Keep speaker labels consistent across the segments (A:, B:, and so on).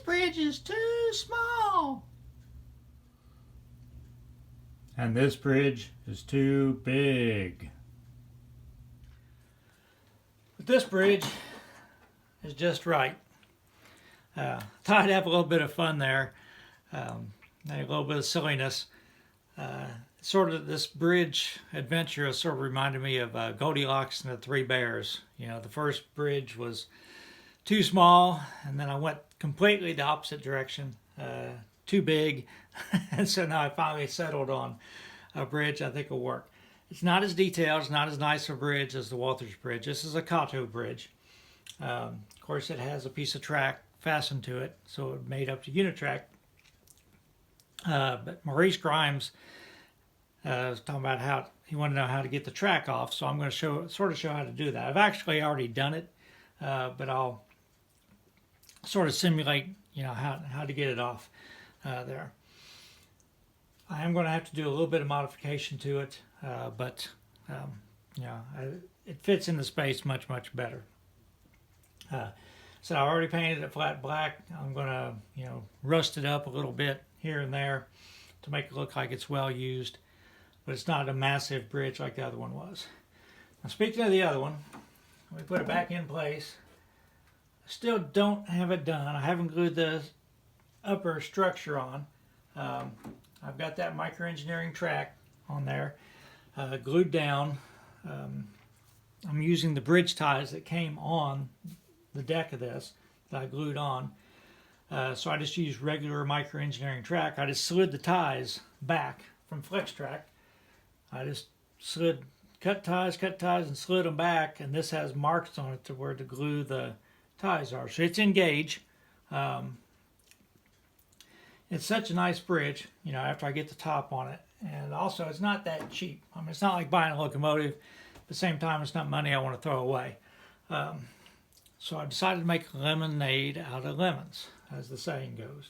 A: bridge is too small. And this bridge is too big. But this bridge is just right. Thought I'd have a little bit of fun there. A little bit of silliness. Sort of this bridge adventure has sort of reminded me of Goldilocks and the Three Bears. You know, the first bridge was too small, and then I went completely the opposite direction, too big, and so now I finally settled on a bridge I think will work. It's not as detailed, it's not as nice a bridge as the Walters Bridge. This is a Kato bridge. Of course, it has a piece of track fastened to it, so it made up to Unitrack. But Maurice Grimes was talking about how he wanted to know how to get the track off, so I'm going to show how to do that. I've actually already done it, but I'll sort of simulate, you know, how to get it off there. I am going to have to do a little bit of modification to it, but you know, it fits in the space much better. So I already painted it flat black. I'm going to, you know, rust it up a little bit here and there to make it look like it's well used, but it's not a massive bridge like the other one was. Now, speaking of the other one, let me put it back in place. I still don't have it done. I haven't glued the upper structure on. I've got that microengineering track on there glued down. I'm using the bridge ties that came on the deck of this that I glued on. So I just used regular microengineering track. I just slid the ties back from FlexTrack. I just cut ties, and slid them back, and this has marks on it to where to glue the ties are. So it's in gauge. It's such a nice bridge, you know, after I get the top on it. And also, it's not that cheap. I mean, it's not like buying a locomotive. At the same time, it's not money I want to throw away. So I decided to make lemonade out of lemons, as the saying goes.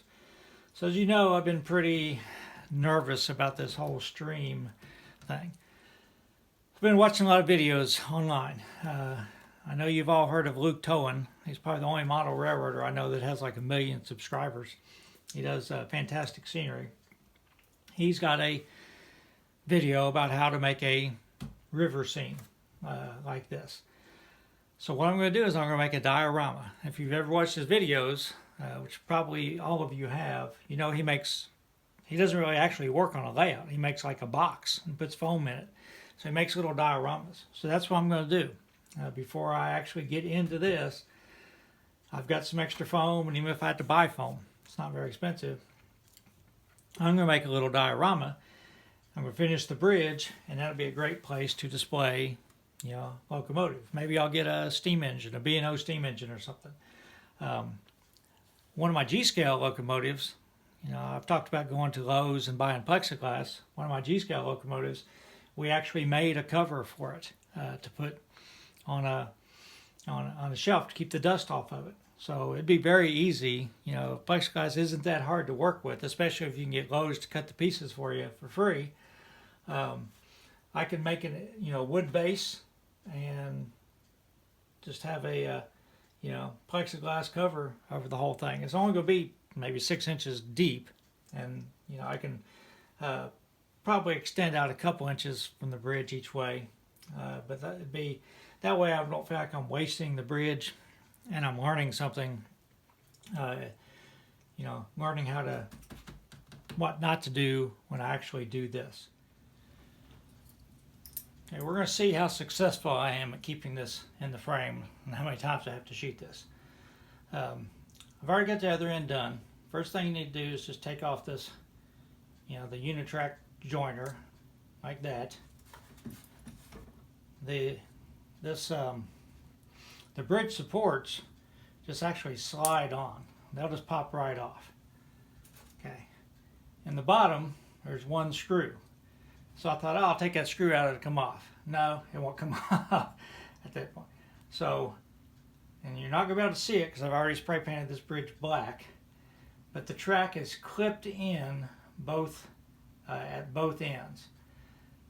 A: So as you know, I've been pretty nervous about this whole stream thing. I've been watching a lot of videos online. I know you've all heard of Luke Towan. He's probably the only model railroader I know that has like 1 million subscribers. He does fantastic scenery. He's got a video about how to make a river scene like this. So what I'm going to do is I'm going to make a diorama. If you've ever watched his videos, which probably all of you have, you know he doesn't really actually work on a layout. He makes like a box and puts foam in it. So he makes little dioramas. So that's what I'm going to do. Before I actually get into this, I've got some extra foam, and even if I had to buy foam, it's not very expensive. I'm going to make a little diorama. I'm going to finish the bridge, and that'll be a great place to display, you know, locomotive. Maybe I'll get a steam engine, a B&O steam engine or something. One of my G-scale locomotives, you know, I've talked about going to Lowe's and buying plexiglass. One of my G-scale locomotives, we actually made a cover for it to put on a shelf to keep the dust off of it. So it'd be very easy. You know, plexiglass isn't that hard to work with, especially if you can get Lowe's to cut the pieces for you for free. I can make an, you know, wood base and just have a you know, plexiglass cover over the whole thing. It's only going to be maybe 6 inches deep, and you know I can probably extend out a couple inches from the bridge each way. But that way I don't feel like I'm wasting the bridge, and I'm learning something. You know, learning what not to do when I actually do this. Okay, we're going to see how successful I am at keeping this in the frame and how many times I have to shoot this. I've already got the other end done. First thing you need to do is just take off this, you know, the Unitrack joiner, like that. The bridge supports just actually slide on. They'll just pop right off. Okay. In the bottom, there's one screw. So I thought, oh, I'll take that screw out, it'll come off. No, it won't come off at that point. So, and you're not going to be able to see it because I've already spray painted this bridge black, but the track is clipped in at both ends.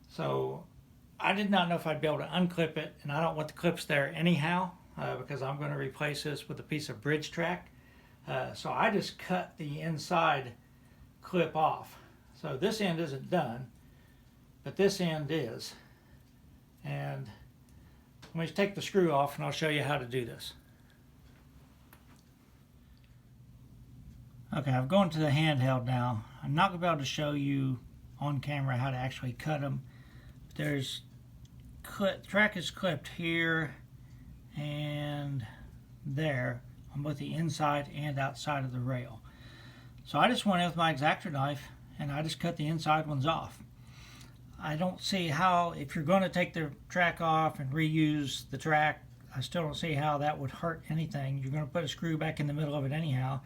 A: So I did not know if I'd be able to unclip it, and I don't want the clips there anyhow because I'm going to replace this with a piece of bridge track. So I just cut the inside clip off. So this end isn't done, but this end is. And let me take the screw off and I'll show you how to do this. Okay, I've gone to the handheld now. I'm not going to be able to show you on camera how to actually cut them. There's the track is clipped here and there on both the inside and outside of the rail. So I just went in with my X-Acto knife and I just cut the inside ones off. I don't see how, if you're going to take the track off and reuse the track, I still don't see how that would hurt anything. You're going to put a screw back in the middle of it anyhow.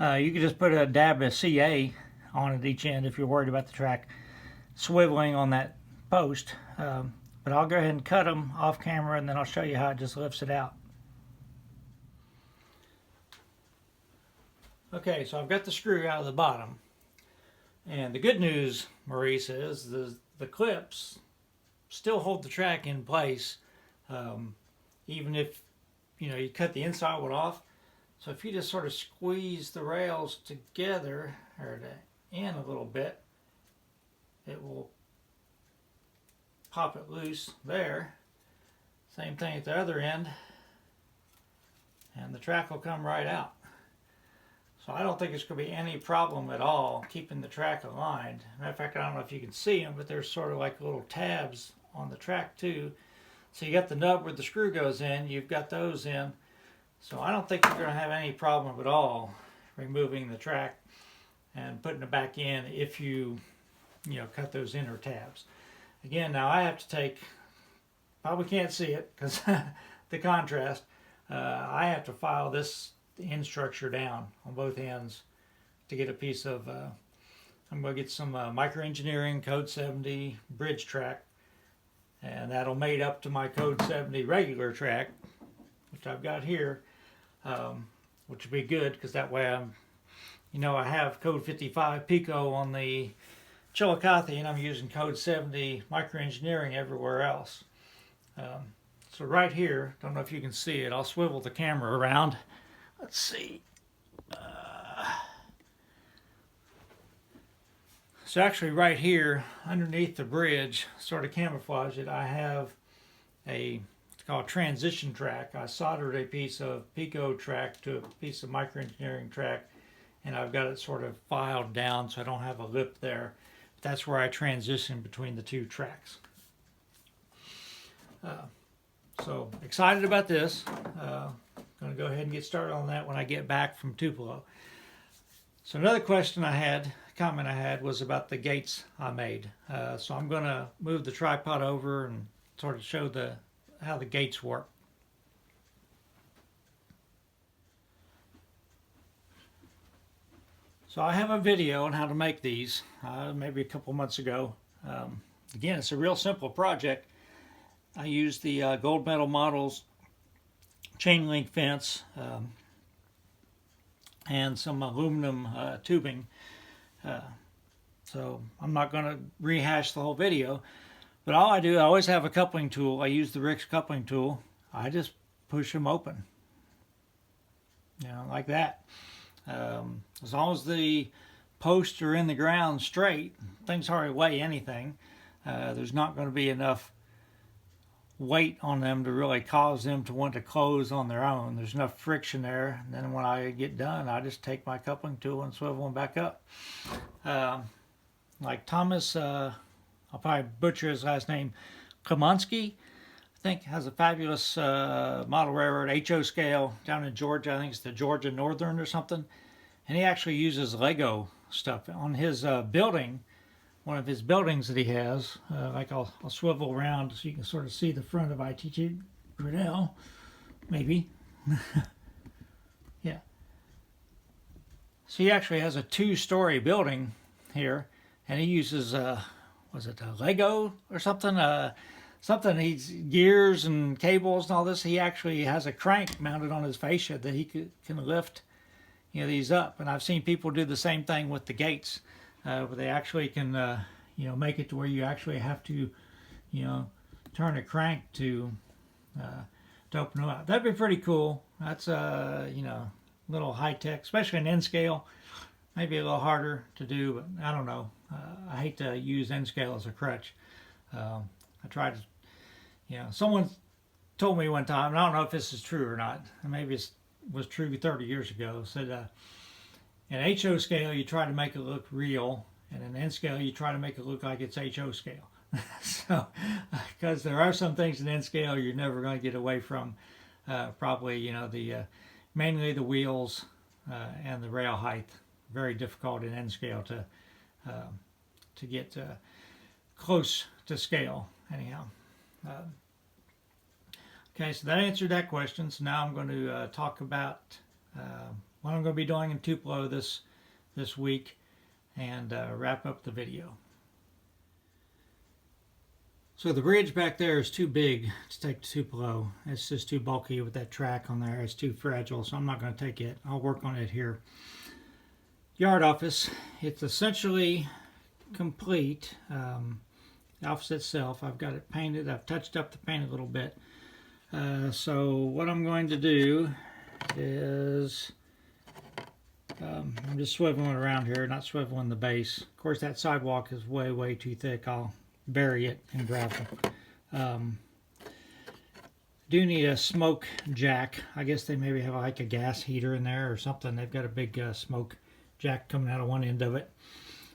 A: You could just put a dab of CA on at each end if you're worried about the track swiveling on that post. But I'll go ahead and cut them off camera and then I'll show you how it just lifts it out. Okay, so I've got the screw out of the bottom. And the good news, Maurice, is the clips still hold the track in place, even if you cut the inside one off. So if you just sort of squeeze the rails together or in a little bit, it will pop it loose there. Same thing at the other end, and the track will come right out. So I don't think it's going to be any problem at all keeping the track aligned. Matter of fact, I don't know if you can see them, but there's sort of like little tabs on the track too. So you got the nub where the screw goes in, you've got those in. So I don't think you're going to have any problem at all removing the track and putting it back in if you cut those inner tabs. Again, now I have to take, probably can't see it because the contrast, I have to file this end structure down on both ends to get a piece of, I'm going to get some Micro Engineering Code 70 bridge track, and that'll mate up to my Code 70 regular track, which I've got here, which will be good because that way I have Code 55 Pico on the Chillicothe and I'm using Code 70 Micro Engineering everywhere else. So right here, don't know if you can see it, I'll swivel the camera around. Let's see. So actually right here, underneath the bridge, sort of camouflage it, I have it's called transition track. I soldered a piece of Pico track to a piece of Micro Engineering track, and I've got it sort of filed down so I don't have a lip there. But that's where I transition between the two tracks. So excited about this. Going to go ahead and get started on that when I get back from Tupelo. So another comment I had was about the gates I made. So I'm going to move the tripod over and sort of show how the gates work. So I have a video on how to make these, maybe a couple months ago. Again, it's a real simple project. I used the Gold Metal Models chain link fence and some aluminum tubing. So I'm not going to rehash the whole video, but all I do, I always have a coupling tool. I use the Rix coupling tool. I just push them open, like that. As long as the posts are in the ground straight, things hardly weigh anything. There's not going to be enough weight on them to really cause them to want to close on their own. There's enough friction there, and then when I get done, I just take my coupling tool and swivel them back up. Like Thomas, I'll probably butcher his last name, Klemonsky, I think, has a fabulous model railroad, HO scale, down in Georgia. I think it's the Georgia Northern or something, and he actually uses Lego stuff on his building. One of his buildings that he has, I'll swivel around so you can sort of see the front of ITG Grinnell, maybe. Yeah. So he actually has a 2-story building here, and he uses, was it a Lego or something? He's gears and cables and all this. He actually has a crank mounted on his fascia that he can lift, these up. And I've seen people do the same thing with the gates. Where they actually can, make it to where you actually have to, turn a crank to open them up. That'd be pretty cool. That's, a little high-tech, especially an N scale. Maybe a little harder to do, but I don't know. I hate to use N scale as a crutch. I tried to, someone told me one time, and I don't know if this is true or not, and maybe it was true 30 years ago, said an HO scale you try to make it look real, and an N scale you try to make it look like it's HO scale. So, because there are some things in N scale you're never going to get away from. Probably, mainly the wheels and the rail height. Very difficult in N scale to get close to scale. Anyhow, okay, so that answered that question. So now I'm going to talk about what I'm going to be doing in Tupelo this week and wrap up the video. So the bridge back there is too big to take to Tupelo. It's just too bulky with that track on there. It's too fragile, so I'm not going to take it. I'll work on it here. Yard office. It's essentially complete. The office itself, I've got it painted. I've touched up the paint a little bit. So what I'm going to do is I'm just swiveling around here, not swiveling the base. Of course, that sidewalk is way too thick. I'll bury it in gravel. Do need a smoke jack. I guess they maybe have like a gas heater in there or something. They've got a big smoke jack coming out of one end of it.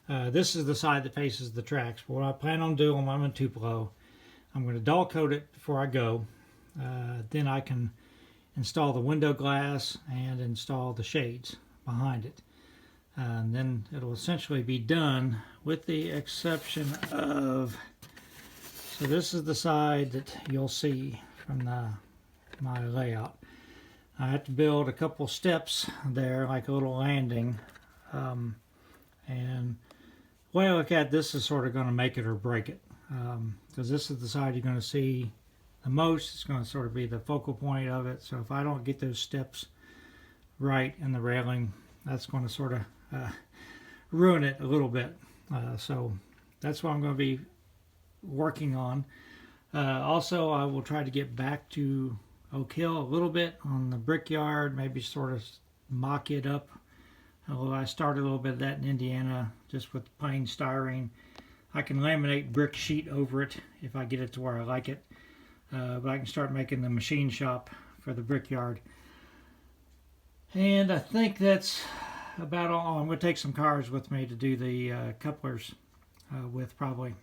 A: This is the side that faces the tracks. But what I plan on doing when I'm in Tupelo, I'm going to dull coat it before I go. Then I can install the window glass and install the shades behind it. And then it'll essentially be done with the exception of, so this is the side that you'll see from my layout. I have to build a couple steps there, like a little landing. And the way I look at this is sort of going to make it or break it. Because this is the side you're going to see the most. It's going to sort of be the focal point of it. So if I don't get those steps right in the railing, that's going to sort of ruin it a little bit. So that's what I'm going to be working on. Also, I will try to get back to Oak Hill a little bit on the brickyard, maybe sort of mock it up. Although I started a little bit of that in Indiana, just with plain styrene. I can laminate brick sheet over it if I get it to where I like it. But I can start making the machine shop for the brickyard. And I think that's about all. I'm going to take some cars with me to do the couplers with probably.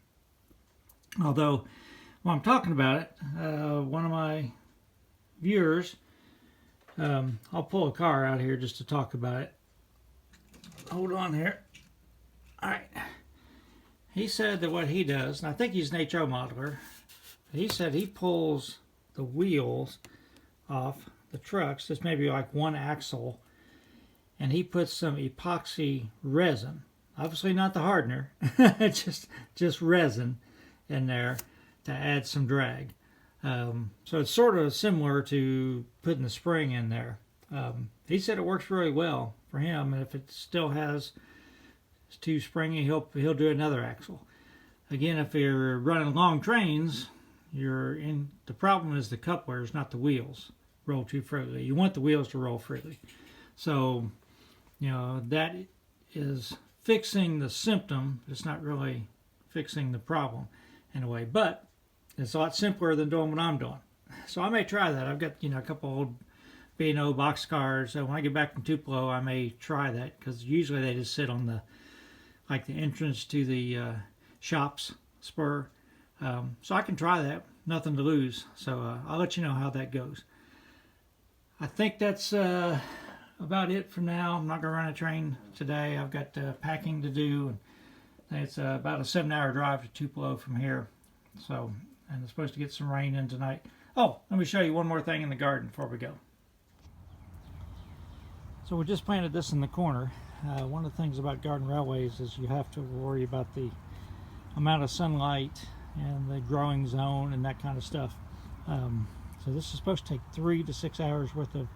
A: Although, while I'm talking about it, one of my viewers, I'll pull a car out here just to talk about it. Hold on here. Alright. He said that what he does, and I think he's an HO modeler, he said he pulls the wheels off the trucks, just maybe like one axle, and he puts some epoxy resin, obviously not the hardener, just resin in there to add some drag. So it's sort of similar to putting the spring in there. He said it works really well for him, and if it still it's too springy, he'll do another axle. Again, if you're running long trains, the problem is the couplers, not the wheels, roll too freely. You want the wheels to roll freely. So, that is fixing the symptom. It's not really fixing the problem in a way, but it's a lot simpler than doing what I'm doing. So I may try that. I've got, a couple old B&O box cars. So when I get back from Tupelo, I may try that, because usually they just sit on the entrance to the shop's spur. So I can try that. Nothing to lose. So I'll let you know how that goes. I think that's about it for now. I'm not going to run a train today. I've got packing to do. And it's about a 7-hour drive to Tupelo from here. So, and it's supposed to get some rain in tonight. Oh, let me show you one more thing in the garden before we go. So we just planted this in the corner. One of the things about garden railways is you have to worry about the amount of sunlight and the growing zone and that kind of stuff. So this is supposed to take 3 to 6 hours worth of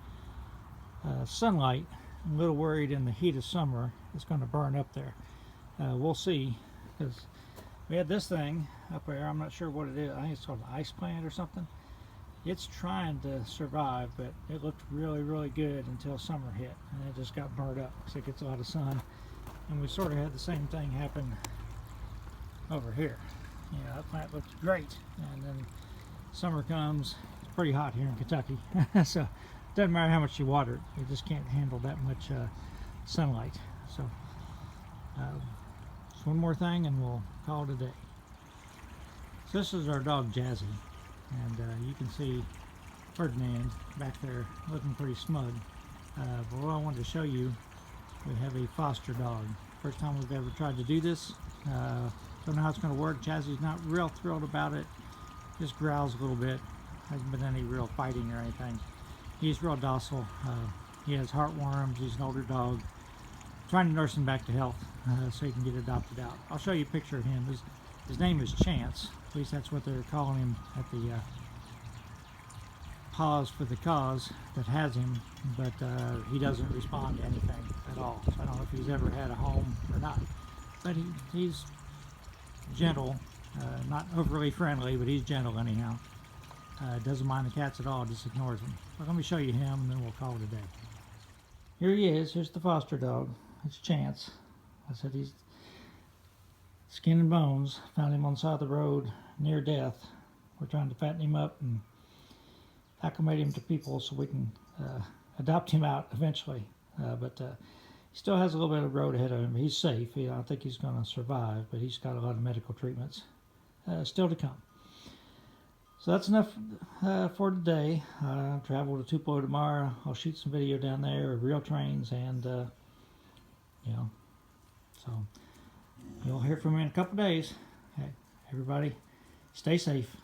A: sunlight. I'm a little worried in the heat of summer it's going to burn up there. We'll see, because we had this thing up there. I'm not sure what it is. I think it's called an ice plant or something. It's trying to survive, but it looked really, really good until summer hit, and it just got burnt up because it gets a lot of sun. And we sort of had the same thing happen over here. You know, that plant looked great, and then summer comes. It's pretty hot here in Kentucky, so it doesn't matter how much you water it, you just can't handle that much sunlight. So just one more thing and we'll call it a day. So this is our dog Jazzy, and you can see Ferdinand back there looking pretty smug. But what I wanted to show you, we have a foster dog. First time we've ever tried to do this. Don't know how it's going to work. Jazzy's not real thrilled about it. Just growls a little bit. Hasn't been any real fighting or anything. He's real docile. He has heartworms. He's an older dog. Trying to nurse him back to health so he can get adopted out. I'll show you a picture of him. His name is Chance. At least that's what they're calling him at the Pause for the Cause that has him, but he doesn't respond to anything at all. So I don't know if he's ever had a home or not. But he's gentle, not overly friendly, but he's gentle anyhow. Doesn't mind the cats at all, just ignores them. But let me show you him and then we'll call it a day. Here he is. Here's the foster dog. It's Chance. I said he's skin and bones. Found him on the side of the road near death. We're trying to fatten him up and acclimate him to people so we can adopt him out eventually. But he still has a little bit of road ahead of him. He's safe. I don't think he's going to survive, but he's got a lot of medical treatments still to come. So that's enough for today. I'll travel to Tupelo tomorrow. I'll shoot some video down there of real trains, and you know, so you'll hear from me in a couple days. Okay, everybody, stay safe.